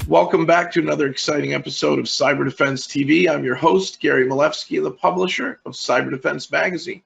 Welcome back to another exciting episode of Cyber Defense TV. I'm your host, Gary Malevsky, the publisher of Cyber Defense Magazine.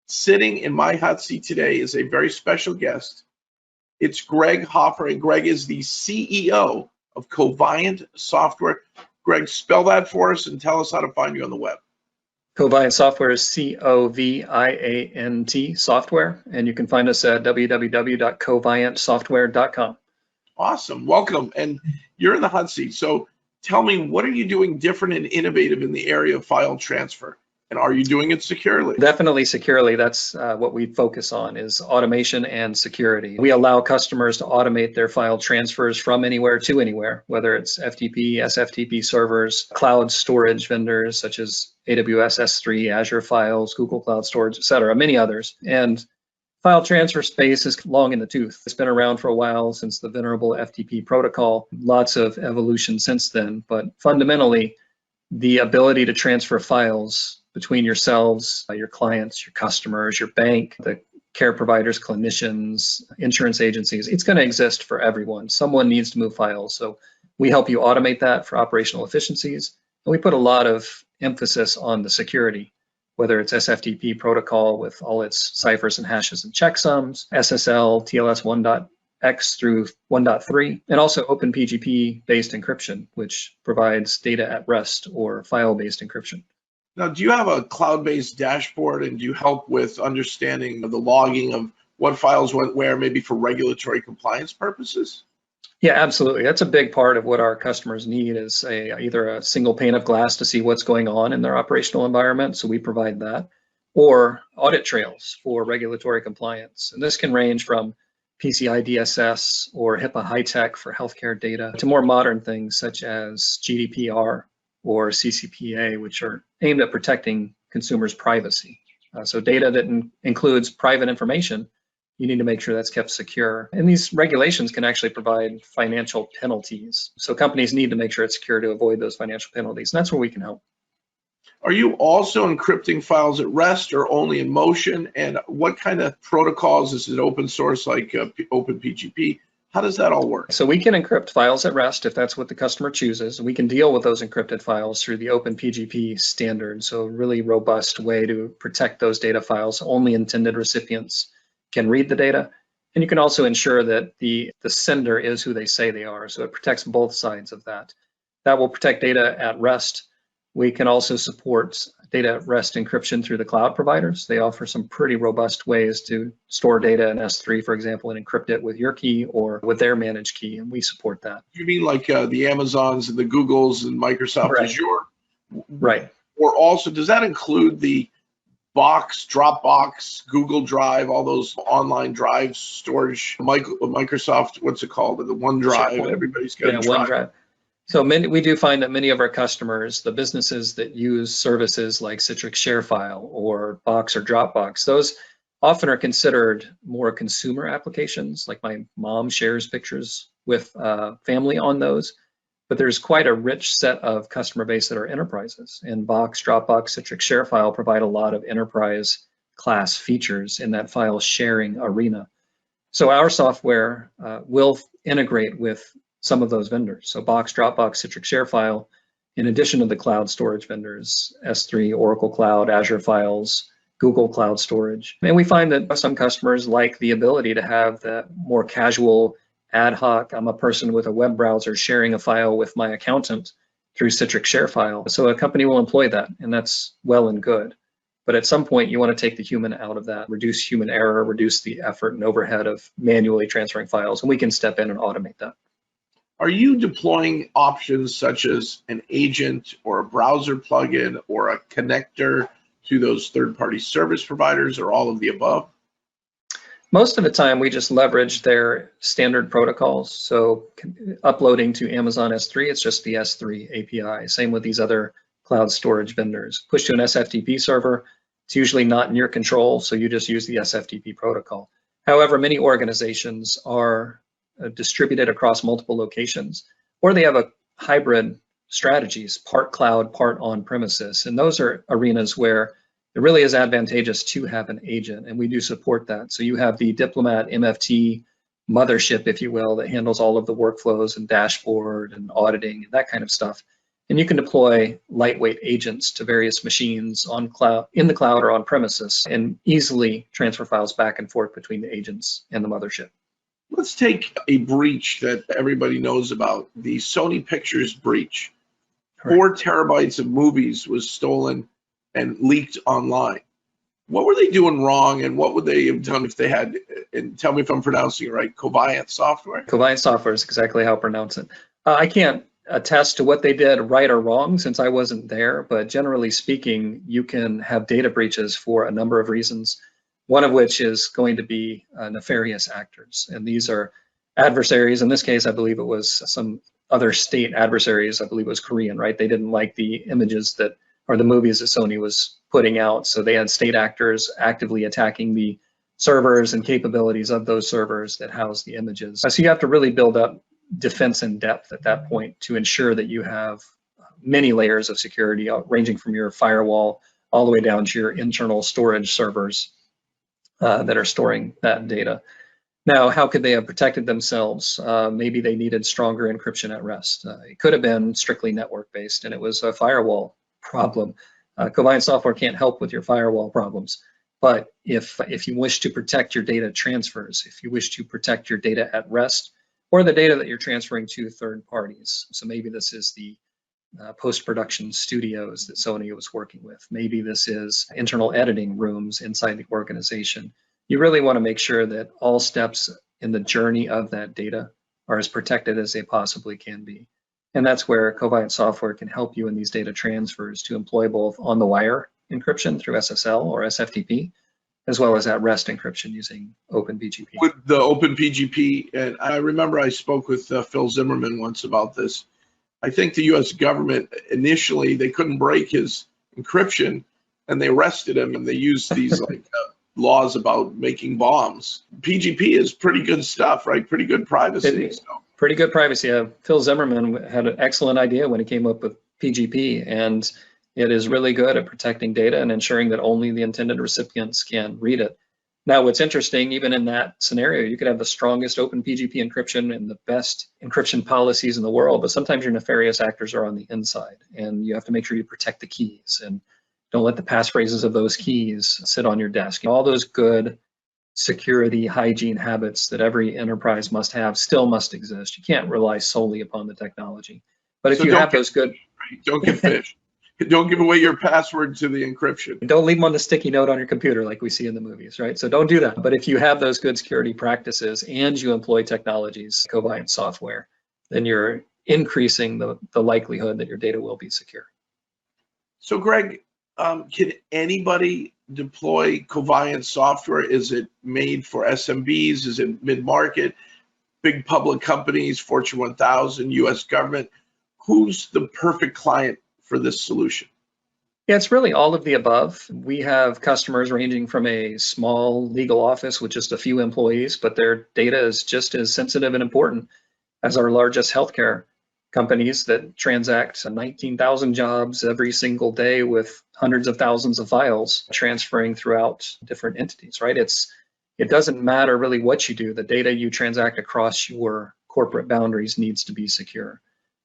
Sitting in my hot seat today is a very special guest. It's Greg Hoffer, and Greg is the CEO of CoviantSoftware. Greg, spell that for us and tell us how to find you on the web. CoviantSoftware is C-O-V-I-A-N-T software, and you can find us at www.coviantsoftware.com. Awesome, welcome. And you're in the hot seat. So tell me, what are you doing different and innovative in the area of file transfer? And are you doing it securely? Definitely securely. That's what we focus on, is automation and security. We allow customers to automate their file transfers from anywhere to anywhere, whether it's FTP, SFTP servers, cloud storage vendors such as AWS S3, Azure Files, Google Cloud Storage, et cetera, many others. And file transfer space is long in the tooth. It's been around for a while, since the venerable FTP protocol. Lots of evolution since then, but fundamentally, the ability to transfer files between yourselves, your clients, your customers, your bank, the care providers, clinicians, insurance agencies, it's going to exist for everyone. Someone needs to move files. So we help you automate that for operational efficiencies. And we put a lot of emphasis on the security, whether it's SFTP protocol with all its ciphers and hashes and checksums, SSL, TLS 1.x through 1.3, and also OpenPGP-based encryption, which provides data at rest or file-based encryption. Now, do you have a cloud-based dashboard, and do you help with understanding of the logging of what files went where, maybe for regulatory compliance purposes? Yeah, absolutely. That's a big part of what our customers need, is either a single pane of glass to see what's going on in their operational environment, so we provide that, or audit trails for regulatory compliance. And this can range from PCI DSS or HIPAA high-tech for healthcare data to more modern things such as GDPR or CCPA, which are aimed at protecting consumers' privacy. So data that includes private information, you need to make sure that's kept secure. And these regulations can actually provide financial penalties. So companies need to make sure it's secure to avoid those financial penalties. And that's where we can help. Are you also encrypting files at rest or only in motion? And what kind of protocols? Is it open source like OpenPGP? How does that all work? So we can encrypt files at rest if that's what the customer chooses. We can deal with those encrypted files through the OpenPGP standard. So a really robust way to protect those data files. Only intended recipients can read the data. And you can also ensure that the sender is who they say they are. So it protects both sides of that. That will protect data at rest. We can also support data at rest encryption through the cloud providers. They offer some pretty robust ways to store data in S3, for example, and encrypt it with your key or with their managed key, and we support that. You mean like the Amazons and the Googles and Microsoft Azure? Right. Or also, does that include the Box, Dropbox, Google Drive, all those online drive storage, Microsoft, what's it called? The OneDrive, everybody's got a OneDrive. So we do find that many of our customers, the businesses that use services like Citrix ShareFile or Box or Dropbox, those often are considered more consumer applications. Like my mom shares pictures with family on those, but there's quite a rich set of customer base that are enterprises. And Box, Dropbox, Citrix ShareFile provide a lot of enterprise class features in that file sharing arena. So our software will integrate with some of those vendors. So Box, Dropbox, Citrix ShareFile, in addition to the cloud storage vendors, S3, Oracle Cloud, Azure Files, Google Cloud Storage. And we find that some customers like the ability to have that more casual, ad hoc, I'm a person with a web browser sharing a file with my accountant through Citrix ShareFile. So a company will employ that, and that's well and good. But at some point, you want to take the human out of that, reduce human error, reduce the effort and overhead of manually transferring files, and we can step in and automate that. Are you deploying options such as an agent or a browser plugin or a connector to those third-party service providers, or all of the above? Most of the time, we just leverage their standard protocols. So uploading to Amazon S3, it's just the S3 API. Same with these other cloud storage vendors. Push to an SFTP server, it's usually not in your control, so you just use the SFTP protocol. However, many organizations are distributed across multiple locations, or they have a hybrid strategies, part cloud, part on premises. And those are arenas where it really is advantageous to have an agent, and we do support that. So you have the Diplomat MFT mothership, if you will, that handles all of the workflows and dashboard and auditing and that kind of stuff. And you can deploy lightweight agents to various machines on cloud, in the cloud or on premises, and easily transfer files back and forth between the agents and the mothership. Let's take a breach that everybody knows about, the Sony Pictures breach. Right. 4 terabytes of movies was stolen and leaked online. What were they doing wrong, and what would they have done if they had, and tell me if I'm pronouncing it right, CoviantSoftware? CoviantSoftware is exactly how I pronounce it. I can't attest to what they did right or wrong since I wasn't there, but generally speaking, you can have data breaches for a number of reasons, one of which is going to be nefarious actors. And these are adversaries. In this case, I believe it was some other state adversaries. I believe it was Korean, right? They didn't like the images that, or the movies that Sony was putting out. So they had state actors actively attacking the servers and capabilities of those servers that house the images. So you have to really build up defense in depth at that point to ensure that you have many layers of security, ranging from your firewall all the way down to your internal storage servers that are storing that data. Now, how could they have protected themselves? Maybe they needed stronger encryption at rest. It could have been strictly network-based, and it was a firewall problem. CoviantSoftware can't help with your firewall problems. But if you wish to protect your data transfers, if you wish to protect your data at rest, or the data that you're transferring to third parties, so maybe this is the post-production studios that Sony was working with, maybe this is internal editing rooms inside the organization, you really want to make sure that all steps in the journey of that data are as protected as they possibly can be. And that's where CoviantSoftware can help you in these data transfers to employ both on-the-wire encryption through SSL or SFTP, as well as at rest encryption using OpenPGP. With the OpenPGP, and I remember I spoke with Phil Zimmerman once about this. I think the U.S. government initially, they couldn't break his encryption, and they arrested him, and they used these like laws about making bombs. PGP is pretty good stuff, right? Pretty good privacy. Pretty good privacy. Phil Zimmerman had an excellent idea when he came up with PGP, and it is really good at protecting data and ensuring that only the intended recipients can read it. Now, what's interesting, even in that scenario, you could have the strongest OpenPGP encryption and the best encryption policies in the world, but sometimes your nefarious actors are on the inside, and you have to make sure you protect the keys and don't let the passphrases of those keys sit on your desk. All those good security hygiene habits that every enterprise must have still must exist. You can't rely solely upon the technology. But if you have those good... Don't get phished. Don't give away your password to the encryption. Don't leave them on the sticky note on your computer like we see in the movies, right? So don't do that. But if you have those good security practices and you employ technologies, CoviantSoftware, then you're increasing the likelihood that your data will be secure. So Greg, can anybody deploy CoviantSoftware? Is it made for SMBs? Is it mid-market, big public companies, Fortune 1000, US government? Who's the perfect client for this solution? Yeah, it's really all of the above. We have customers ranging from a small legal office with just a few employees, but their data is just as sensitive and important as our largest healthcare companies that transact 19,000 jobs every single day with hundreds of thousands of files transferring throughout different entities, right? It doesn't matter really what you do. The data you transact across your corporate boundaries needs to be secure.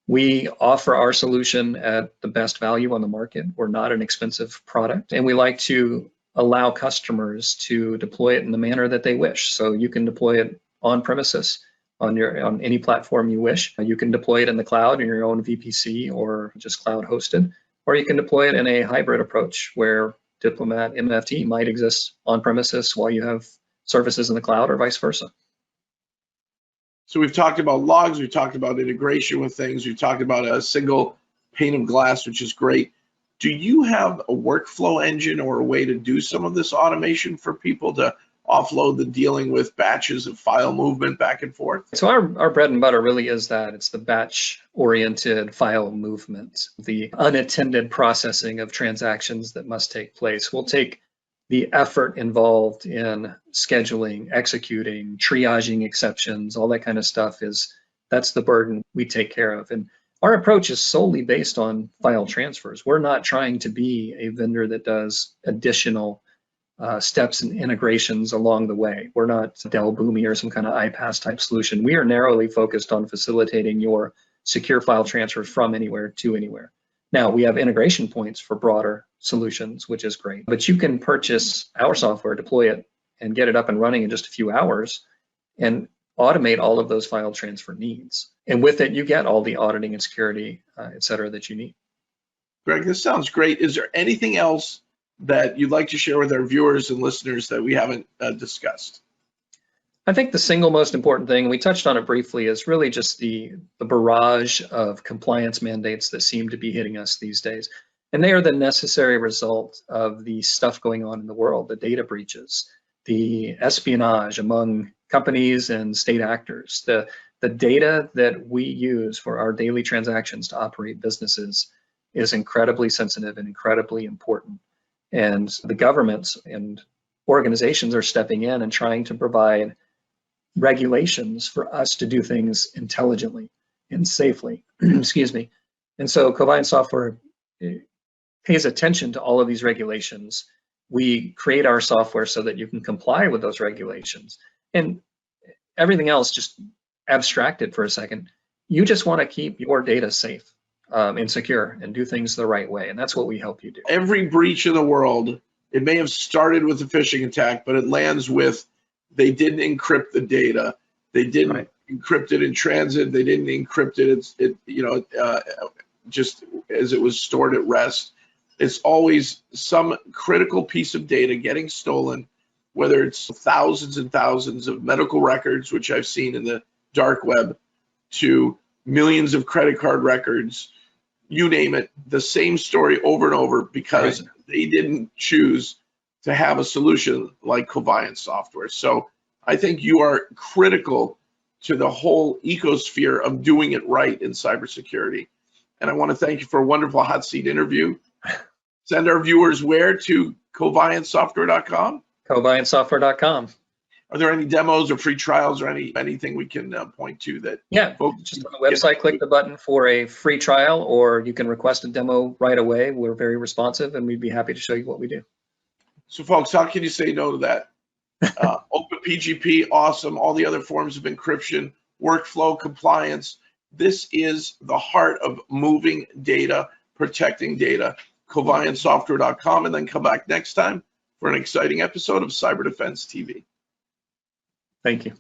We offer our solution at the best value on the market. We're not an expensive product, and we like to allow customers to deploy it in the manner that they wish. So you can deploy it on premises, on any platform you wish. You can deploy it in the cloud in your own VPC or just cloud hosted, or you can deploy it in a hybrid approach where Diplomat MFT might exist on premises while you have services in the cloud, or vice versa. So we've talked about logs, we've talked about integration with things, we've talked about a single pane of glass, which is great. Do you have a workflow engine or a way to do some of this automation for people to offload the dealing with batches of file movement back and forth? So our bread and butter really is that. It's the batch-oriented file movement, the unattended processing of transactions that must take place. We'll take the effort involved in scheduling, executing, triaging exceptions, all that kind of stuff that's the burden we take care of. And our approach is solely based on file transfers. We're not trying to be a vendor that does additional steps and integrations along the way. We're not Dell Boomi or some kind of iPaaS type solution. We are narrowly focused on facilitating your secure file transfer from anywhere to anywhere. Now, we have integration points for broader solutions, which is great, but you can purchase our software, deploy it, and get it up and running in just a few hours and automate all of those file transfer needs. And with it, you get all the auditing and security, et cetera, that you need. Greg, this sounds great. Is there anything else that you'd like to share with our viewers and listeners that we haven't discussed? I think the single most important thing, we touched on it briefly, is really just the barrage of compliance mandates that seem to be hitting us these days. And they are the necessary result of the stuff going on in the world, the data breaches, the espionage among companies and state actors, the data that we use for our daily transactions to operate businesses is incredibly sensitive and incredibly important. And the governments and organizations are stepping in and trying to provide regulations for us to do things intelligently and safely. Excuse me. And so CoviantSoftware pays attention to all of these regulations. We create our software so that you can comply with those regulations. And everything else, just abstracted for a second, you just want to keep your data safe and secure and do things the right way. And that's what we help you do. Every breach in the world, it may have started with a phishing attack, but it lands with they didn't encrypt the data. They didn't encrypt it in transit. They didn't encrypt it, just as it was stored at rest. It's always some critical piece of data getting stolen, whether it's thousands and thousands of medical records, which I've seen in the dark web, to millions of credit card records, you name it, the same story over and over because they didn't choose to have a solution like CoviantSoftware. So I think you are critical to the whole ecosphere of doing it right in cybersecurity. And I want to thank you for a wonderful hot seat interview. Send our viewers where to CoviantSoftware.com? CoviantSoftware.com. Are there any demos or free trials or anything we can point to that? Yeah, just on the website, click the button for a free trial, or you can request a demo right away. We're very responsive, and we'd be happy to show you what we do. So, folks, how can you say no to that? OpenPGP, awesome. All the other forms of encryption, workflow, compliance. This is the heart of moving data, protecting data. CoviantSoftware.com, and then come back next time for an exciting episode of Cyber Defense TV. Thank you.